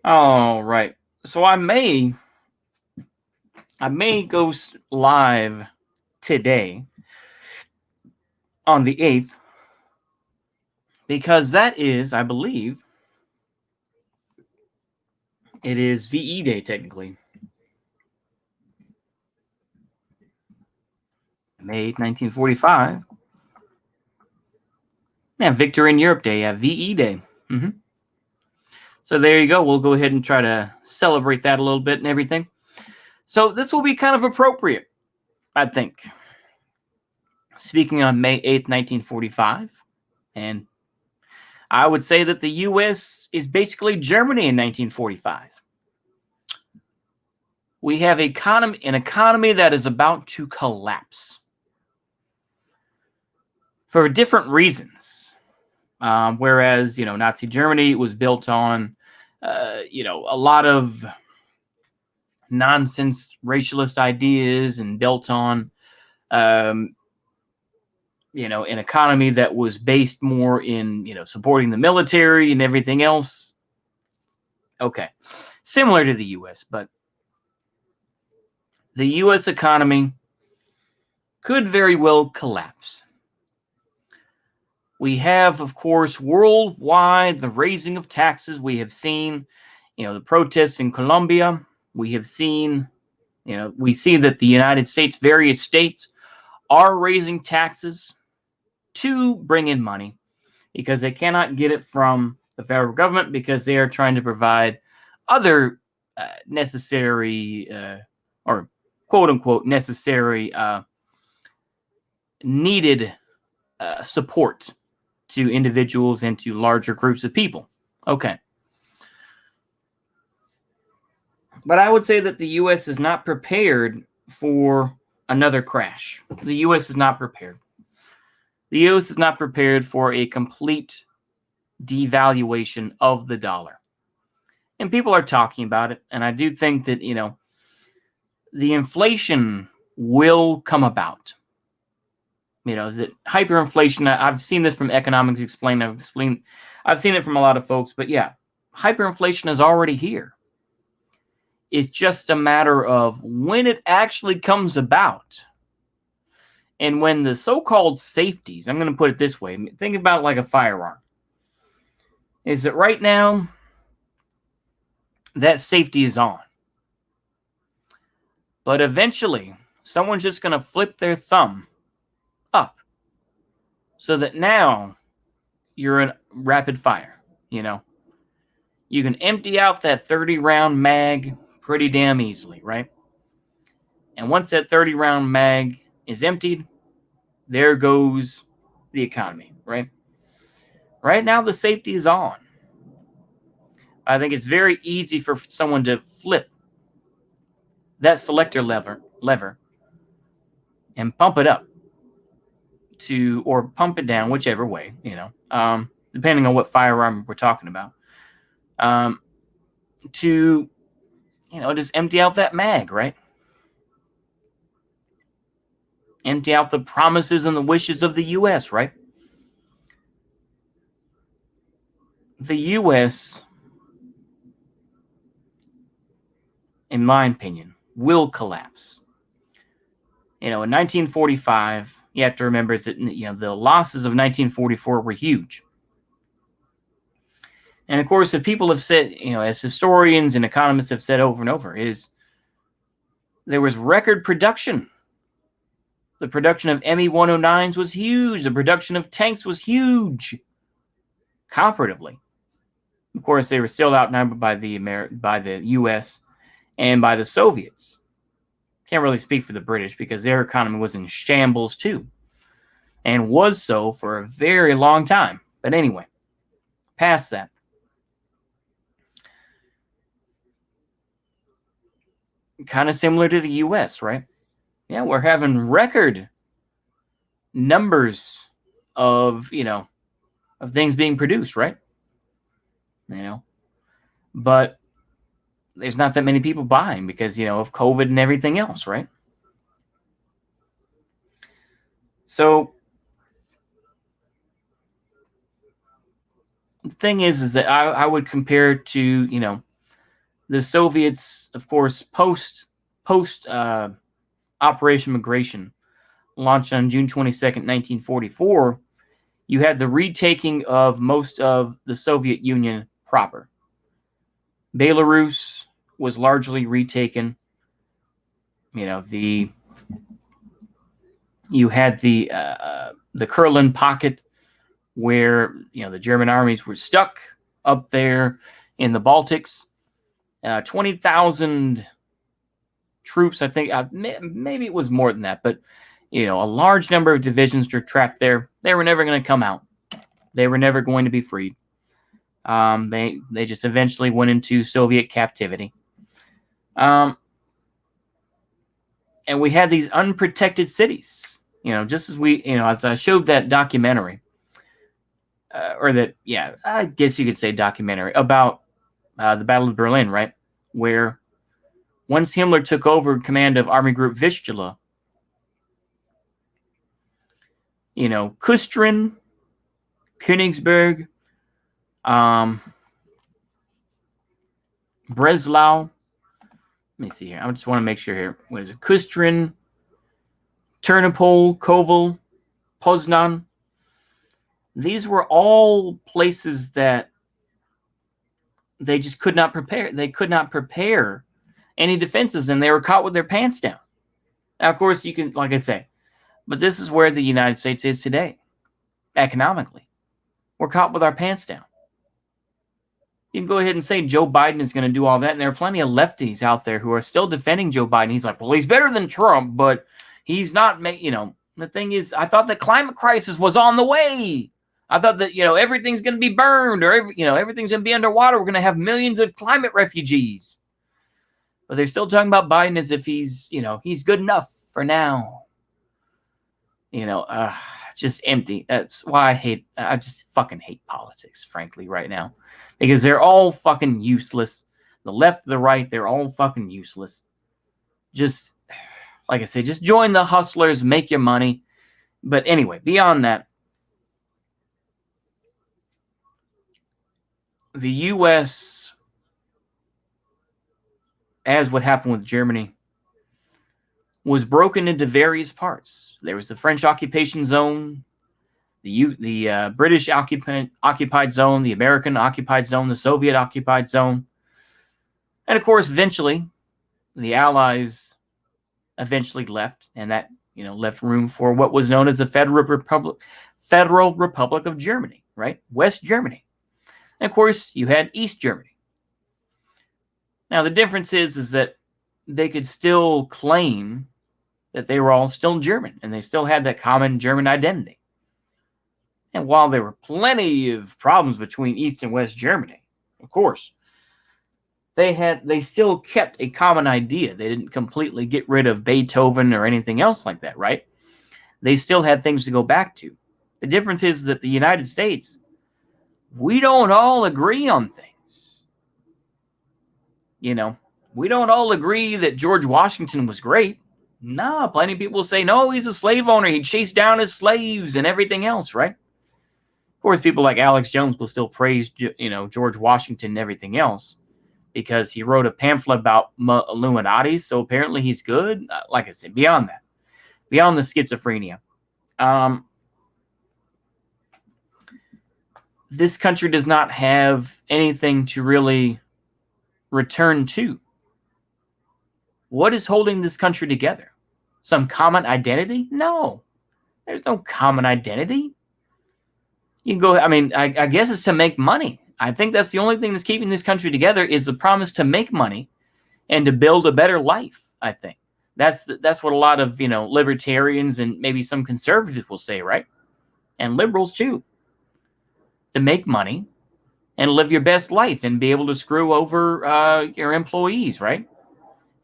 All right. So I may go live today on the 8th because that is, I believe, it is VE Day technically. May 8th, 1945. Yeah, Victory in Europe Day. Yeah, VE Day. hmm So there you go. We'll go ahead and try to celebrate that a little bit and everything. So this will be kind of appropriate, I think. Speaking on May 8th, 1945, and I would say that the U.S. is basically Germany in 1945. We have an economy that is about to collapse for different reasons. Whereas, Nazi Germany was built on, a lot of nonsense racialist ideas and built on, um, an economy that was based more in, supporting the military and everything else. Okay. Similar to the U.S., but the U.S. economy could very well collapse. We have, of course, worldwide the raising of taxes. We have seen, the protests in Colombia. We have seen, we see that the United States, various states, are raising taxes to bring in money because they cannot get it from the federal government because they are trying to provide other necessary or quote unquote necessary needed support to individuals and to larger groups of people. Okay. But I would say that the U.S. is not prepared for another crash. The U.S. is not prepared. The U.S. is not prepared for a complete devaluation of the dollar. And people are talking about it. And I do think that, the inflation will come about. Is it hyperinflation? I've seen this from economics explained. I've seen it from a lot of folks, but yeah, hyperinflation is already here. It's just a matter of when it actually comes about. And when the so-called safeties, I'm going to put it this way, think about it like a firearm. Is that right now that safety is on. But eventually, someone's just going to flip their thumb up so that now you're in rapid fire, You can empty out that 30 round mag pretty damn easily, right? And once that 30 round mag is emptied, there goes the economy, right? Right now, the safety is on. I think it's very easy for someone to flip that selector lever and pump it up or pump it down, whichever way, depending on what firearm we're talking about, to, just empty out that mag, right? Empty out the promises and the wishes of the U.S., right? The U.S., in my opinion, will collapse. In 1945, you have to remember that, the losses of 1944 were huge. And of course, if people have said, as historians and economists have said over and over, is there was record production. The production of Me-109s was huge. The production of tanks was huge, comparatively. Of course, they were still outnumbered by the U.S. and by the Soviets. Can't really speak for the British because their economy was in shambles too, and was so for a very long time. But anyway, past that. Kind of similar to the U.S., right? Yeah, we're having record numbers of, of things being produced, right? But there's not that many people buying because, of COVID and everything else, right? So the thing is that I would compare it to, The Soviets, of course, post Operation Migration, launched on June 22nd, 1944, you had the retaking of most of the Soviet Union proper. Belarus was largely retaken. You had the Kurland pocket where the German armies were stuck up there in the Baltics. 20,000 troops, I think, maybe it was more than that, but a large number of divisions were trapped there. They were never going to come out. They were never going to be freed. They just eventually went into Soviet captivity. And we had these unprotected cities, just as as I showed that documentary, I guess you could say documentary about the Battle of Berlin, right? Where once Himmler took over command of Army Group Vistula, Kustrin, Königsberg, Breslau. Let me see here. I just want to make sure here. What is it? Kustrin, Ternopil, Kovel, Poznan. These were all places that they just could not prepare. They could not prepare any defenses, and they were caught with their pants down. Now, of course, you can, like I say, but this is where the United States is today, economically. We're caught with our pants down. You can go ahead and say Joe Biden is going to do all that, and there are plenty of lefties out there who are still defending Joe Biden. He's like, well, he's better than Trump, but he's not, the thing is, I thought the climate crisis was on the way. I thought that, everything's going to be burned or, everything's going to be underwater. We're going to have millions of climate refugees. But they're still talking about Biden as if he's, he's good enough for now. Just empty. That's why I just fucking hate politics, frankly, right now. Because they're all fucking useless. The left, the right, they're all fucking useless. Just, like I say, just join the hustlers, make your money. But anyway, beyond that, the U.S., as what happened with Germany, was broken into various parts. There was the French occupation zone, the British occupied zone, the American occupied zone, the Soviet occupied zone. And of course, eventually, the Allies eventually left, and that left room for what was known as the Federal Republic of Germany, right? West Germany. And of course, you had East Germany. Now, the difference is that they could still claim that they were all still German, and they still had that common German identity. And while there were plenty of problems between East and West Germany, of course, they still kept a common idea. They didn't completely get rid of Beethoven or anything else like that, right? They still had things to go back to. The difference is that the United States, we don't all agree on things. We don't all agree that George Washington was great. No, plenty of people say, no, he's a slave owner. He chased down his slaves and everything else, right? Of course, people like Alex Jones will still praise, George Washington and everything else because he wrote a pamphlet about Illuminati, so apparently he's good. Like I said, beyond that, beyond the schizophrenia, this country does not have anything to really return to. What is holding this country together? Some common identity? No. There's no common identity. You can go, I guess it's to make money. I think that's the only thing that's keeping this country together is the promise to make money and to build a better life, I think. That's what a lot of, libertarians and maybe some conservatives will say, right? And liberals too. To make money and live your best life and be able to screw over your employees, right?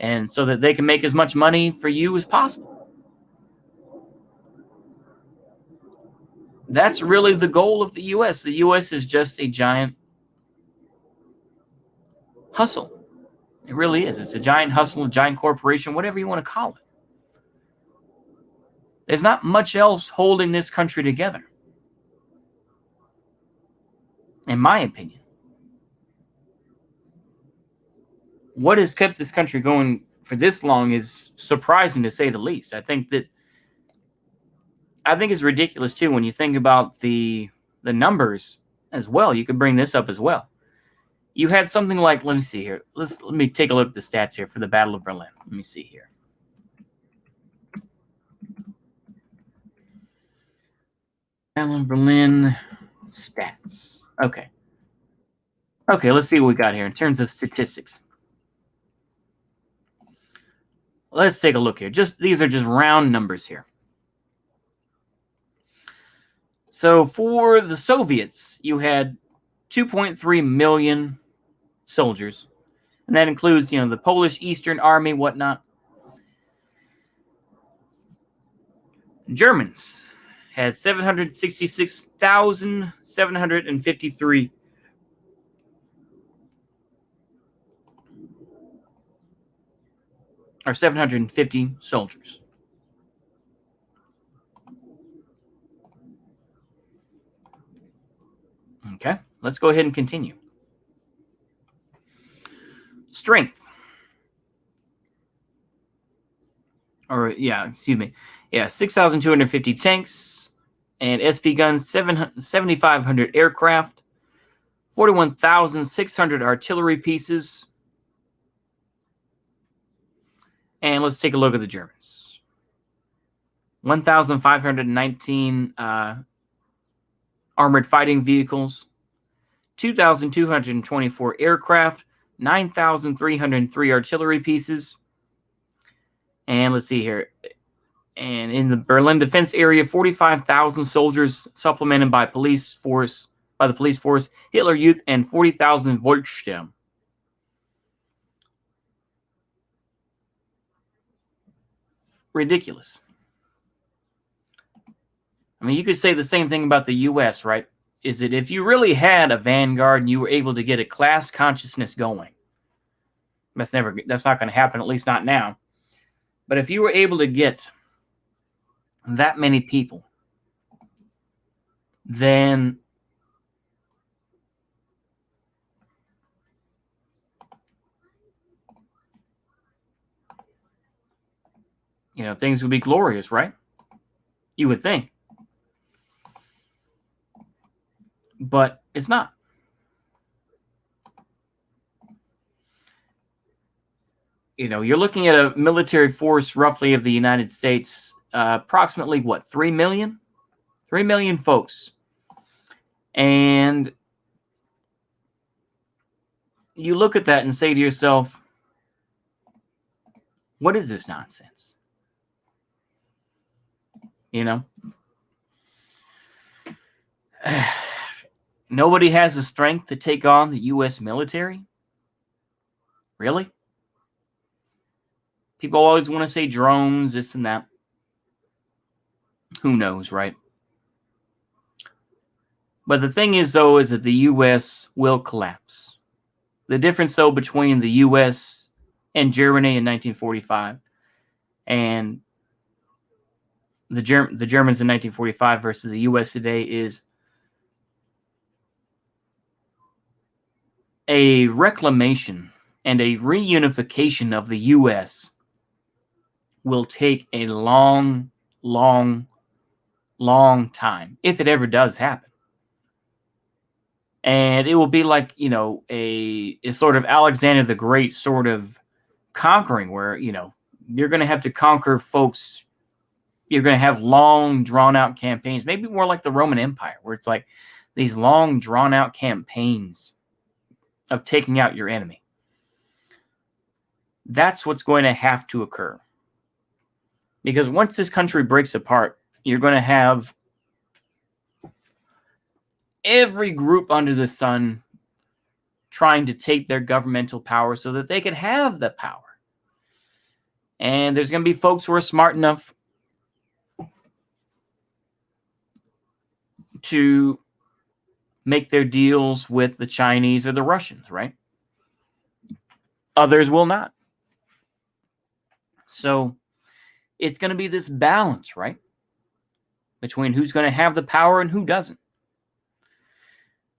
And so that they can make as much money for you as possible. That's really the goal of the U.S. The U.S. is just a giant hustle. It really is. It's a giant hustle, a giant corporation, whatever you want to call it. There's not much else holding this country together, in my opinion. what has kept this country going for this long is surprising, to say the least. I think it's ridiculous too when you think about the numbers as well. You could bring this up as well. You had something like, let me see here. Let me take a look at the stats here for the Battle of Berlin. Let me see here. Battle of Berlin stats. Okay. Okay, let's see what we got here in terms of statistics. Let's take a look here. These are just round numbers here. So for the Soviets, you had 2.3 million soldiers, and that includes, the Polish Eastern Army, whatnot. Germans had 766,753 or 750 soldiers. Okay, let's go ahead and continue. Strength. Excuse me. Yeah, 6,250 tanks and SP guns, 7,500 aircraft, 41,600 artillery pieces. And let's take a look at the Germans. 1,519 armored fighting vehicles, 2,224 aircraft, 9,303 artillery pieces. And let's see here. And in the Berlin defense area, 45,000 soldiers supplemented by the police force, Hitler Youth, and 40,000 Volkssturm. Ridiculous. I mean, you could say the same thing about the U.S., right? Is that if you really had a vanguard and you were able to get a class consciousness going, that's not going to happen, at least not now. But if you were able to get that many people, then things would be glorious, right? You would think. But it's not. You're looking at a military force roughly of the United States, approximately 3 million? 3 million folks. And you look at that and say to yourself, what is this nonsense? Nobody has the strength to take on the U.S. military? Really? People always want to say drones, this and that. Who knows, right? But the thing is, though, is that the U.S. will collapse. The difference, though, between the U.S. and Germany in 1945 and the Germans in 1945 versus the U.S. today is a reclamation and a reunification of the U.S. will take a long, long, long time, if it ever does happen. And it will be like, a sort of Alexander the Great sort of conquering where, you're going to have to conquer folks. You're going to have long, drawn-out campaigns, maybe more like the Roman Empire, where it's like these long, drawn-out campaigns of taking out your enemy. That's what's going to have to occur. Because once this country breaks apart, you're going to have every group under the sun trying to take their governmental power so that they can have the power. And there's going to be folks who are smart enough to make their deals with the Chinese or the Russians, right? Others will not. So it's going to be this balance, right? Between who's going to have the power and who doesn't.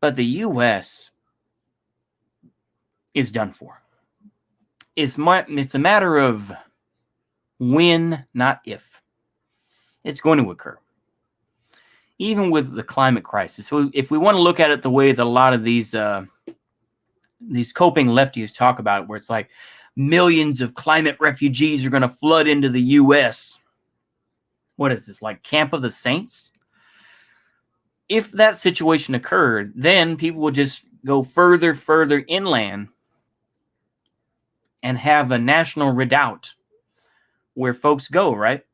But the U.S. is done for. it's a matter of when, not if. It's going to occur. Even with the climate crisis. So if we want to look at it the way that a lot of these coping lefties talk about it, where it's like millions of climate refugees are going to flood into the U.S. What is this, like Camp of the Saints? If that situation occurred, then people would just go further inland and have a national redoubt where folks go, right?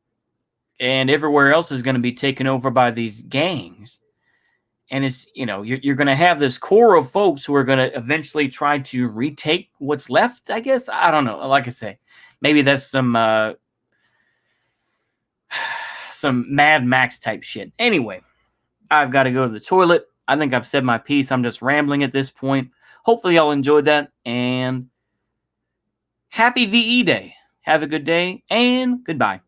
And everywhere else is going to be taken over by these gangs. And it's, you're going to have this core of folks who are going to eventually try to retake what's left, I guess. I don't know. Like I say, maybe that's some Mad Max type shit. Anyway, I've got to go to the toilet. I think I've said my piece. I'm just rambling at this point. Hopefully y'all enjoyed that. And happy VE Day. Have a good day and goodbye.